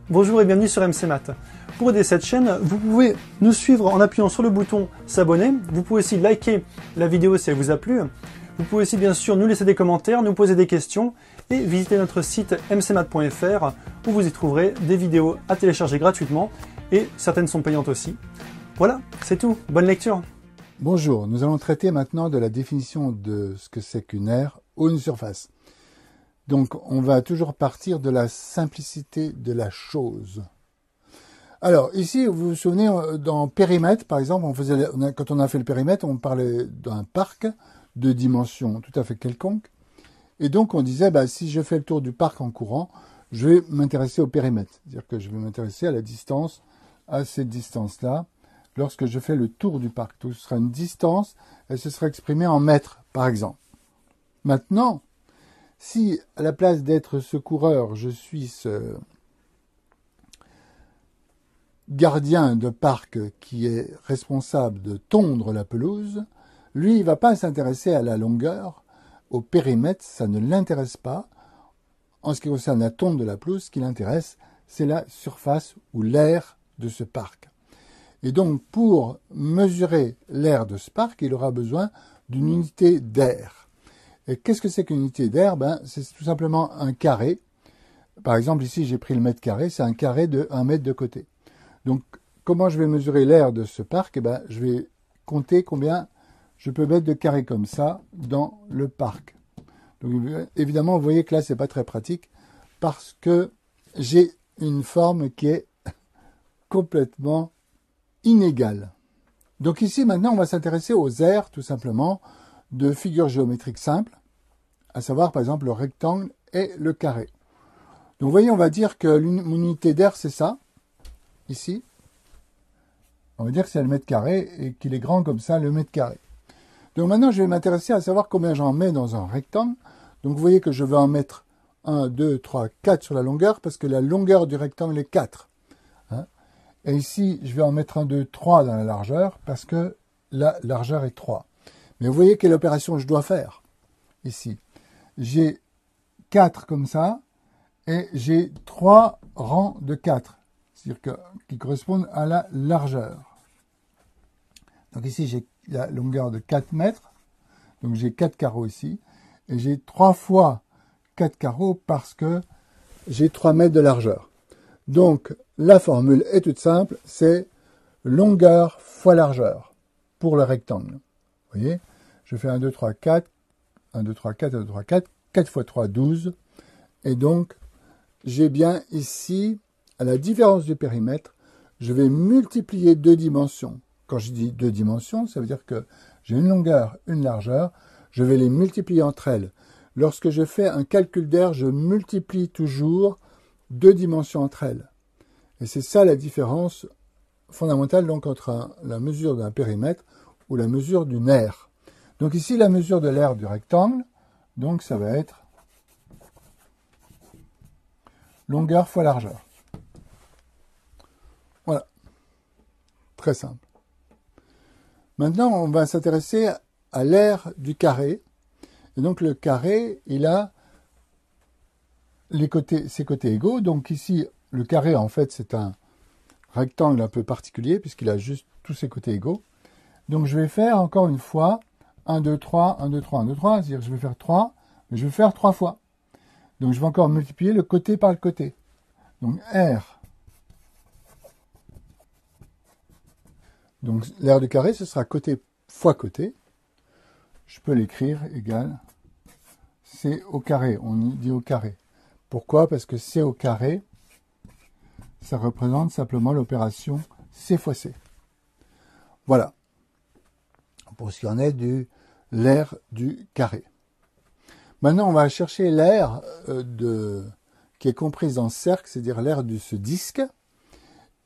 Bonjour et bienvenue sur MC Math. Pour aider cette chaîne, vous pouvez nous suivre en appuyant sur le bouton s'abonner. Vous pouvez aussi liker la vidéo si elle vous a plu. Vous pouvez aussi bien sûr nous laisser des commentaires, nous poser des questions et visiter notre site mcmath.fr où vous y trouverez des vidéos à télécharger gratuitement et certaines sont payantes aussi. Voilà, c'est tout. Bonne lecture. Bonjour, nous allons traiter maintenant de la définition de ce que c'est qu'une aire ou une surface. Donc, on va toujours partir de la simplicité de la chose. Alors, ici, vous vous souvenez, dans périmètre, par exemple, quand on a fait le périmètre, on parlait d'un parc de dimension tout à fait quelconque. Et donc, on disait, si je fais le tour du parc en courant, je vais m'intéresser au périmètre. C'est-à-dire que je vais m'intéresser à la distance, à cette distance-là, lorsque je fais le tour du parc. Donc, ce sera une distance, elle se sera exprimée en mètres, par exemple. Maintenant, si, à la place d'être ce coureur, je suis ce gardien de parc qui est responsable de tondre la pelouse, lui, il ne va pas s'intéresser à la longueur, au périmètre, ça ne l'intéresse pas. En ce qui concerne la tonte de la pelouse, ce qui l'intéresse, c'est la surface ou l'aire de ce parc. Et donc, pour mesurer l'aire de ce parc, il aura besoin d'une unité d'aire. Et qu'est-ce que c'est qu'une unité d'aire? C'est tout simplement un carré. Par exemple, ici, j'ai pris le mètre carré, c'est un carré de 1 mètre de côté. Donc, comment je vais mesurer l'aire de ce parc? Je vais compter combien je peux mettre de carrés comme ça dans le parc. Donc, évidemment, vous voyez que là, c'est pas très pratique parce que j'ai une forme qui est complètement inégale. Donc ici, maintenant, on va s'intéresser aux aires, tout simplement, de figures géométriques simples, à savoir par exemple le rectangle et le carré. Donc vous voyez, on va dire que mon unité d'aire c'est ça, ici. On va dire que c'est le mètre carré et qu'il est grand comme ça, le mètre carré. Donc maintenant, je vais m'intéresser à savoir combien j'en mets dans un rectangle. Donc vous voyez que je vais en mettre 1, 2, 3, 4 sur la longueur, parce que la longueur du rectangle est 4. Et ici, je vais en mettre 1, 2, 3 dans la largeur, parce que la largeur est 3. Mais vous voyez quelle opération je dois faire ici. J'ai 4 comme ça et j'ai 3 rangs de 4, c'est-à-dire qui correspondent à la largeur. Donc ici, j'ai la longueur de 4 mètres, donc j'ai 4 carreaux ici, et j'ai 3 fois 4 carreaux parce que j'ai 3 mètres de largeur. Donc la formule est toute simple, c'est longueur fois largeur pour le rectangle. Vous voyez, je fais 1, 2, 3, 4, 1, 2, 3, 4, 1, 2, 3, 4, 4 fois 3, 12. Et donc, j'ai bien ici, à la différence du périmètre, je vais multiplier 2 dimensions. Quand je dis 2 dimensions, ça veut dire que j'ai une longueur, une largeur, je vais les multiplier entre elles. Lorsque je fais un calcul d'aire, je multiplie toujours 2 dimensions entre elles. Et c'est ça la différence fondamentale donc entre la mesure d'un périmètre ou la mesure d'une aire. Donc ici, la mesure de l'aire du rectangle, donc ça va être longueur fois largeur. Voilà. Très simple. Maintenant, on va s'intéresser à l'aire du carré. Et donc le carré, il a ses côtés égaux. Donc ici, le carré, en fait, c'est un rectangle un peu particulier puisqu'il a juste tous ses côtés égaux. Donc je vais faire encore une fois 1, 2, 3, 1, 2, 3, 1, 2, 3. C'est-à-dire que je vais faire 3, mais je vais faire 3 fois. Donc je vais encore multiplier le côté par le côté. Donc R. Donc l'aire du carré, ce sera côté fois côté. Je peux l'écrire égal C au carré. On dit au carré. Pourquoi? Parce que C au carré, ça représente simplement l'opération C fois C. Voilà. Pour ce qui en est de l'aire du carré. Maintenant, on va chercher l'aire qui est comprise dans ce cercle, c'est-à-dire l'aire de ce disque.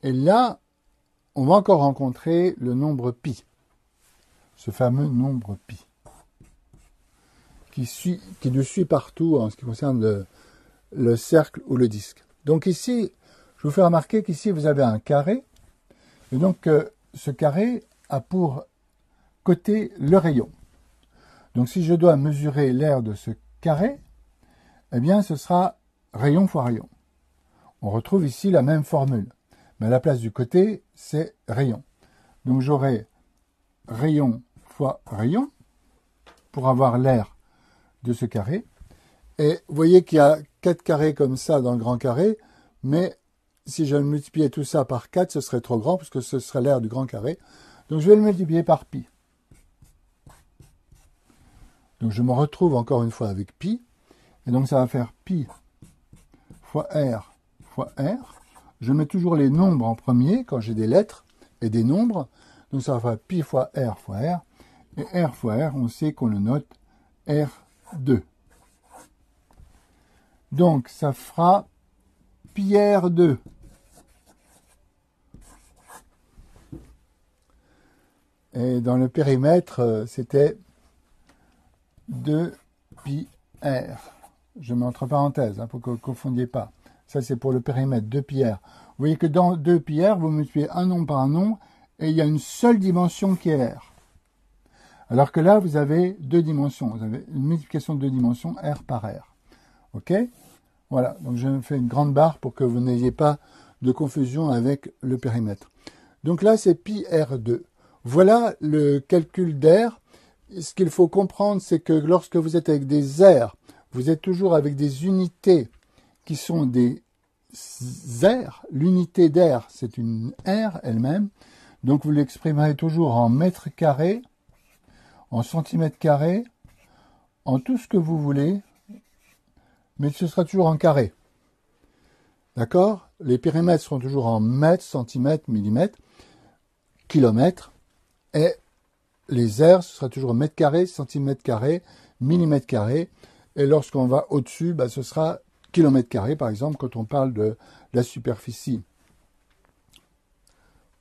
Et là, on va encore rencontrer le nombre pi, ce fameux nombre pi, qui nous suit partout en ce qui concerne le cercle ou le disque. Donc ici, je vous fais remarquer qu'ici, vous avez un carré. Et donc, ce carré a pour côté le rayon. Donc, si je dois mesurer l'aire de ce carré, eh bien, ce sera rayon fois rayon. On retrouve ici la même formule. Mais à la place du côté, c'est rayon. Donc j'aurai rayon fois rayon pour avoir l'aire de ce carré. Et vous voyez qu'il y a 4 carrés comme ça dans le grand carré, mais si je multipliais tout ça par 4, ce serait trop grand, puisque ce serait l'aire du grand carré. Donc je vais le multiplier par pi. Donc je me retrouve encore une fois avec pi, et donc ça va faire pi fois r fois r. Je mets toujours les nombres en premier, quand j'ai des lettres et des nombres, donc ça va faire pi fois r fois r, et r fois r, on sait qu'on le note R2. Donc, ça fera pi R2. Et dans le périmètre, c'était 2 pi R. Je mets entre parenthèses, pour que vous ne confondiez pas. Ça, c'est pour le périmètre 2 pi R. Vous voyez que dans 2 pi R, vous multipliez un nombre par un nombre, et il y a une seule dimension qui est R. Alors que là, vous avez 2 dimensions. Vous avez une multiplication de 2 dimensions, R par R. OK? Voilà, donc je fais une grande barre pour que vous n'ayez pas de confusion avec le périmètre. Donc là, c'est pi R2. Voilà le calcul d'air. Ce qu'il faut comprendre, c'est que lorsque vous êtes avec des airs, vous êtes toujours avec des unités qui sont des airs. L'unité d'air, c'est une aire elle-même. Donc vous l'exprimerez toujours en mètres carrés, en centimètres carrés, en tout ce que vous voulez, mais ce sera toujours en carré. D'accord? Les périmètres seront toujours en mètres, centimètres, millimètres, kilomètres, et les aires, ce sera toujours mètres carrés, centimètres carrés, millimètres carrés, et lorsqu'on va au-dessus, ce sera kilomètres carrés, par exemple, quand on parle de la superficie,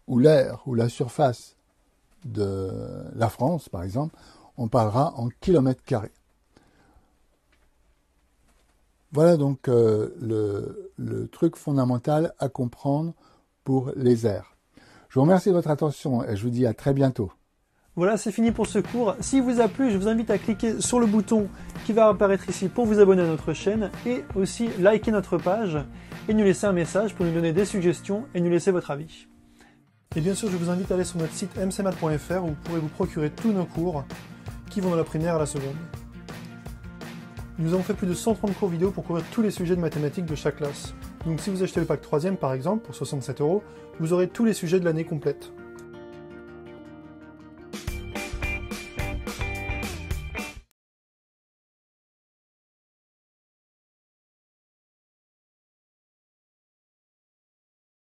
ou l'air, ou la surface de la France, par exemple, on parlera en kilomètres carrés. Voilà donc le truc fondamental à comprendre pour les airs. Je vous remercie de votre attention et je vous dis à très bientôt. Voilà, c'est fini pour ce cours. S'il vous a plu, je vous invite à cliquer sur le bouton qui va apparaître ici pour vous abonner à notre chaîne et aussi liker notre page et nous laisser un message pour nous donner des suggestions et nous laisser votre avis. Et bien sûr, je vous invite à aller sur notre site mcmath.fr où vous pourrez vous procurer tous nos cours qui vont de la première à la seconde. Nous avons fait plus de 130 cours vidéo pour couvrir tous les sujets de mathématiques de chaque classe. Donc si vous achetez le pack 3e par exemple, pour 67 €, vous aurez tous les sujets de l'année complète.